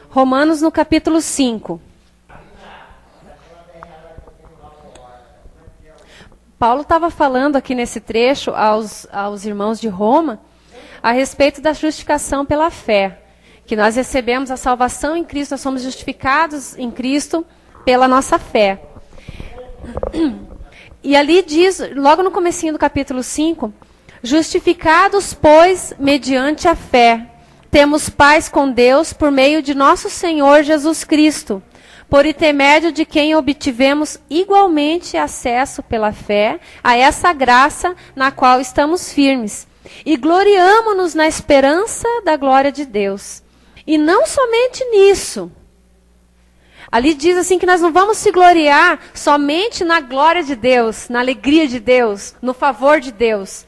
Romanos no capítulo 5. Paulo estava falando aqui nesse trecho aos irmãos de Roma a respeito da justificação pela fé. Que nós recebemos a salvação em Cristo, nós somos justificados em Cristo pela nossa fé. E ali diz, logo no comecinho do capítulo 5, justificados, pois, mediante a fé, temos paz com Deus por meio de nosso Senhor Jesus Cristo, por intermédio de quem obtivemos igualmente acesso pela fé a essa graça na qual estamos firmes. E gloriamo-nos na esperança da glória de Deus. E não somente nisso. Ali diz assim que nós não vamos se gloriar somente na glória de Deus, na alegria de Deus, no favor de Deus.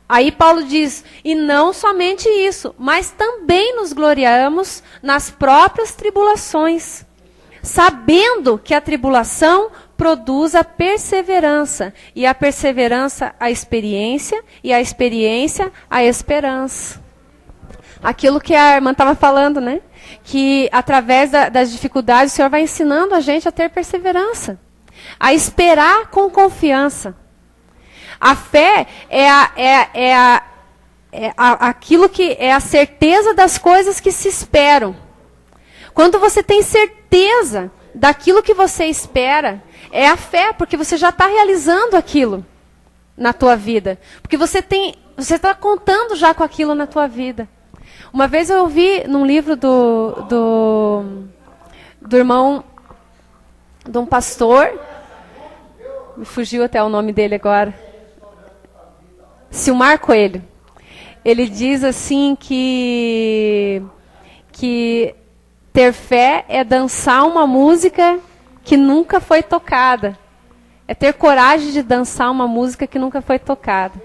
Aí Paulo diz, e não somente isso, mas também nos gloriamos nas próprias tribulações, sabendo que a tribulação produz a perseverança, e a perseverança a experiência, e a experiência a esperança. Aquilo que a irmã estava falando, né? Que através das dificuldades o Senhor vai ensinando a gente a ter perseverança, a esperar com confiança. A fé aquilo que é a certeza das coisas que se esperam. Quando você tem certeza daquilo que você espera, é a fé, porque você já está realizando aquilo na tua vida. Porque você está contando já com aquilo na tua vida. Uma vez eu ouvi num livro do irmão, de um pastor, me fugiu até o nome dele agora, Silmar Coelho. Ele diz assim que ter fé é dançar uma música que nunca foi tocada. É ter coragem de dançar uma música que nunca foi tocada.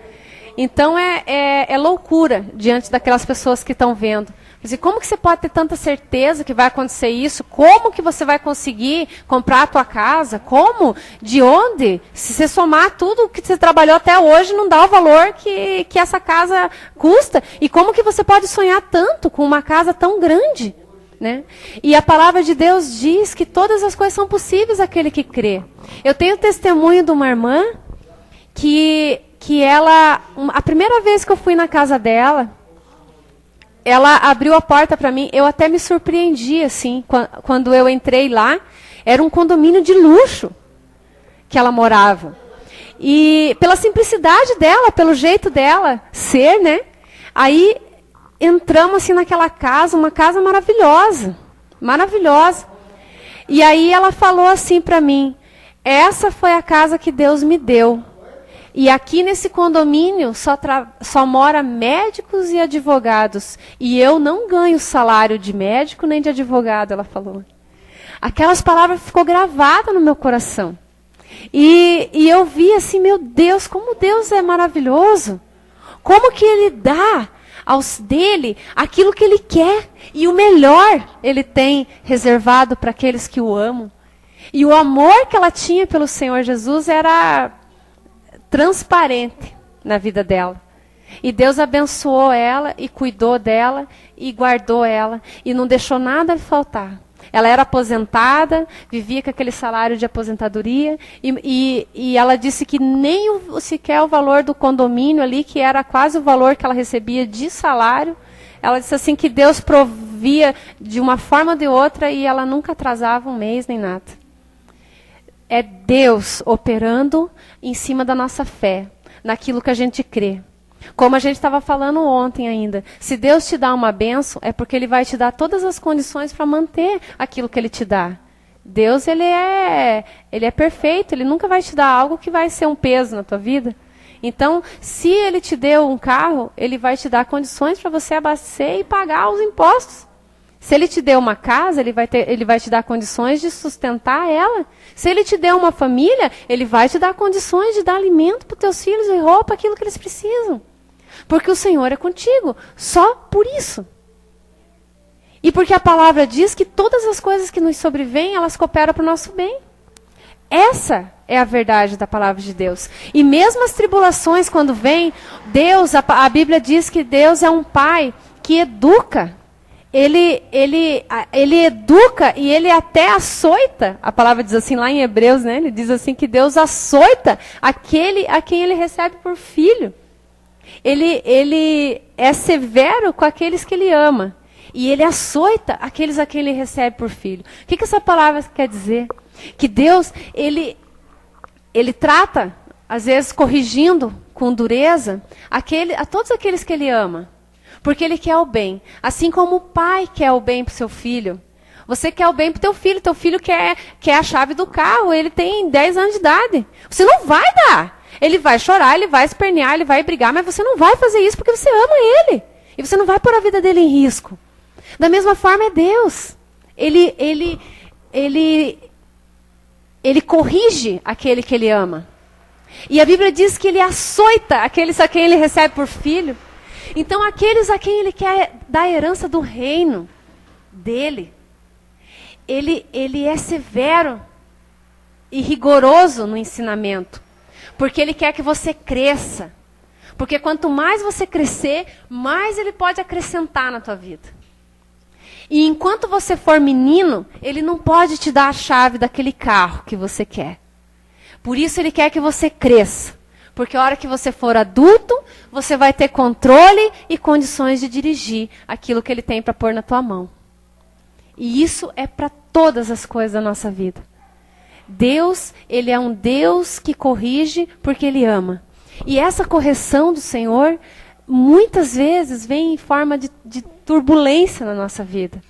Então é loucura diante daquelas pessoas que estão vendo. Mas, como que você pode ter tanta certeza que vai acontecer isso? Como que você vai conseguir comprar a tua casa? Como? De onde? Se você somar tudo que você trabalhou até hoje, não dá o valor que essa casa custa. E como que você pode sonhar tanto com uma casa tão grande? Né? E a palavra de Deus diz que todas as coisas são possíveis àquele que crê. Eu tenho testemunho de uma irmã que ela, a primeira vez que eu fui na casa dela, ela abriu a porta para mim, eu até me surpreendi, assim, quando eu entrei lá, era um condomínio de luxo que ela morava. E pela simplicidade dela, pelo jeito dela ser, né? Aí entramos assim naquela casa, uma casa maravilhosa, maravilhosa. E aí ela falou assim para mim, essa foi a casa que Deus me deu. E aqui nesse condomínio só mora médicos e advogados. E eu não ganho salário de médico nem de advogado, ela falou. Aquelas palavras ficou gravadas no meu coração. E eu vi assim, meu Deus, como Deus é maravilhoso. Como que Ele dá aos dele aquilo que Ele quer. E o melhor Ele tem reservado para aqueles que o amam. E o amor que ela tinha pelo Senhor Jesus era transparente na vida dela. E Deus abençoou ela e cuidou dela e guardou ela e não deixou nada faltar. Ela era aposentada, vivia com aquele salário de aposentadoria e ela disse que nem sequer o valor do condomínio ali, que era quase o valor que ela recebia de salário, ela disse assim que Deus provia de uma forma ou de outra e ela nunca atrasava um mês nem nada. É Deus operando em cima da nossa fé, naquilo que a gente crê. Como a gente estava falando ontem ainda, se Deus te dá uma bênção, é porque Ele vai te dar todas as condições para manter aquilo que Ele te dá. Deus, Ele é perfeito, Ele nunca vai te dar algo que vai ser um peso na tua vida. Então, se Ele te deu um carro, Ele vai te dar condições para você abastecer e pagar os impostos. Se Ele te deu uma casa, Ele vai te dar condições de sustentar ela. Se Ele te deu uma família, Ele vai te dar condições de dar alimento para os teus filhos e roupa, aquilo que eles precisam. Porque o Senhor é contigo, só por isso. E porque a palavra diz que todas as coisas que nos sobrevêm, elas cooperam para o nosso bem. Essa é a verdade da palavra de Deus. E mesmo as tribulações, quando vêm, Deus, a Bíblia diz que Deus é um pai que educa. ele educa e ele até açoita. A palavra diz assim lá em Hebreus, né? Ele diz assim que Deus açoita aquele a quem ele recebe por filho. Ele é severo com aqueles que ele ama. E ele açoita aqueles a quem ele recebe por filho. O que essa palavra quer dizer? Que Deus, ele trata, às vezes corrigindo com dureza, a todos aqueles que ele ama. Porque ele quer o bem. Assim como o pai quer o bem para o seu filho. Você quer o bem para o teu filho quer a chave do carro, ele tem 10 anos de idade. Você não vai dar. Ele vai chorar, ele vai espernear, ele vai brigar, mas você não vai fazer isso porque você ama ele. E você não vai pôr a vida dele em risco. Da mesma forma é Deus. Ele corrige aquele que ele ama. E a Bíblia diz que ele açoita aqueles a quem ele recebe por filho. Então aqueles a quem ele quer dar a herança do reino dele, ele é severo e rigoroso no ensinamento. Porque ele quer que você cresça. Porque quanto mais você crescer, mais ele pode acrescentar na tua vida. E enquanto você for menino, ele não pode te dar a chave daquele carro que você quer. Por isso ele quer que você cresça. Porque a hora que você for adulto, você vai ter controle e condições de dirigir aquilo que ele tem para pôr na tua mão. E isso é para todas as coisas da nossa vida. Deus, ele é um Deus que corrige porque ele ama. E essa correção do Senhor, muitas vezes, vem em forma de turbulência na nossa vida.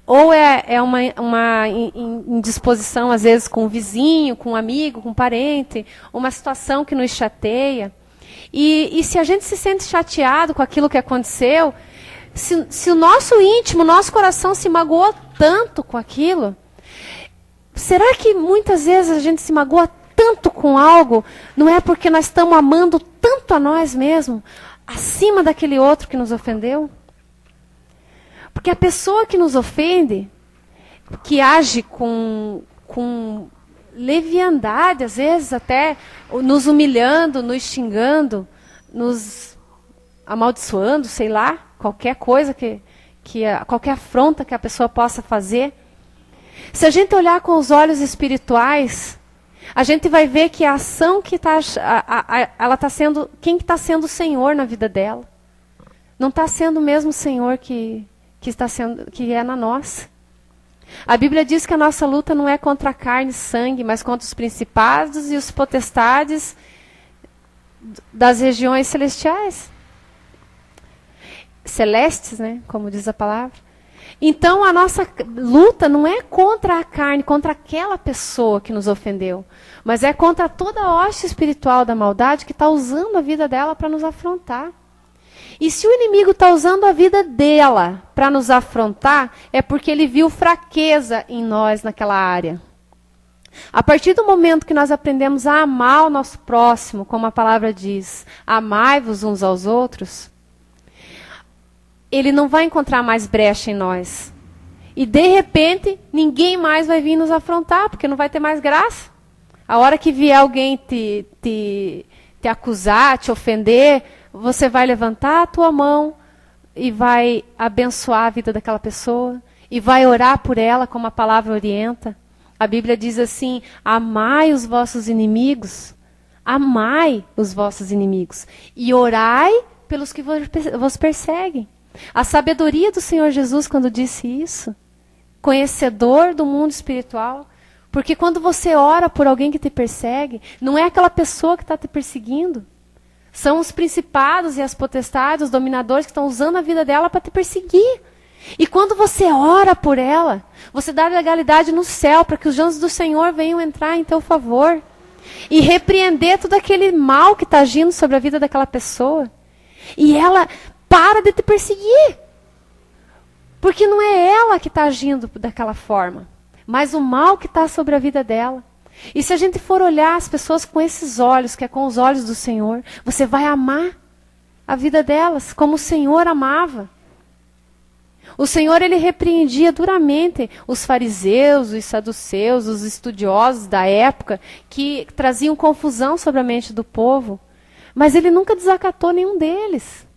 Ou é uma indisposição, às vezes, com o vizinho, com um amigo, com um parente, uma situação que nos chateia. E se a gente se sente chateado com aquilo que aconteceu, se o nosso íntimo, nosso coração se magoou tanto com aquilo, será que muitas vezes a gente se magoa tanto com algo, não é porque nós estamos amando tanto a nós mesmos, acima daquele outro que nos ofendeu? Porque a pessoa que nos ofende, que age com leviandade, às vezes até nos humilhando, nos xingando, nos amaldiçoando, sei lá, qualquer coisa qualquer afronta que a pessoa possa fazer. Se a gente olhar com os olhos espirituais, a gente vai ver que a ação que ela está sendo, quem está sendo o Senhor na vida dela, não está sendo o mesmo Senhor que é na nossa. A Bíblia diz que a nossa luta não é contra a carne e sangue, mas contra os principados e os potestades das regiões celestes, né, como diz a palavra. Então a nossa luta não é contra a carne, contra aquela pessoa que nos ofendeu, mas é contra toda a hoste espiritual da maldade que está usando a vida dela para nos afrontar. E se o inimigo está usando a vida dela para nos afrontar, é porque ele viu fraqueza em nós naquela área. A partir do momento que nós aprendemos a amar o nosso próximo, como a palavra diz, amai-vos uns aos outros, ele não vai encontrar mais brecha em nós. E de repente, ninguém mais vai vir nos afrontar, porque não vai ter mais graça. A hora que vier alguém te acusar, te ofender, você vai levantar a tua mão e vai abençoar a vida daquela pessoa. E vai orar por ela, como a palavra orienta. A Bíblia diz assim, amai os vossos inimigos. Amai os vossos inimigos. E orai pelos que vos perseguem. A sabedoria do Senhor Jesus quando disse isso, conhecedor do mundo espiritual, porque quando você ora por alguém que te persegue, não é aquela pessoa que está te perseguindo, são os principados e as potestades, os dominadores que estão usando a vida dela para te perseguir. E quando você ora por ela, você dá legalidade no céu para que os anjos do Senhor venham entrar em teu favor e repreender todo aquele mal que está agindo sobre a vida daquela pessoa. E ela para de te perseguir. Porque não é ela que está agindo daquela forma, mas o mal que está sobre a vida dela. E se a gente for olhar as pessoas com esses olhos, que é com os olhos do Senhor, você vai amar a vida delas como o Senhor amava. O Senhor, ele repreendia duramente os fariseus, os saduceus, os estudiosos da época, que traziam confusão sobre a mente do povo. Mas ele nunca desacatou nenhum deles.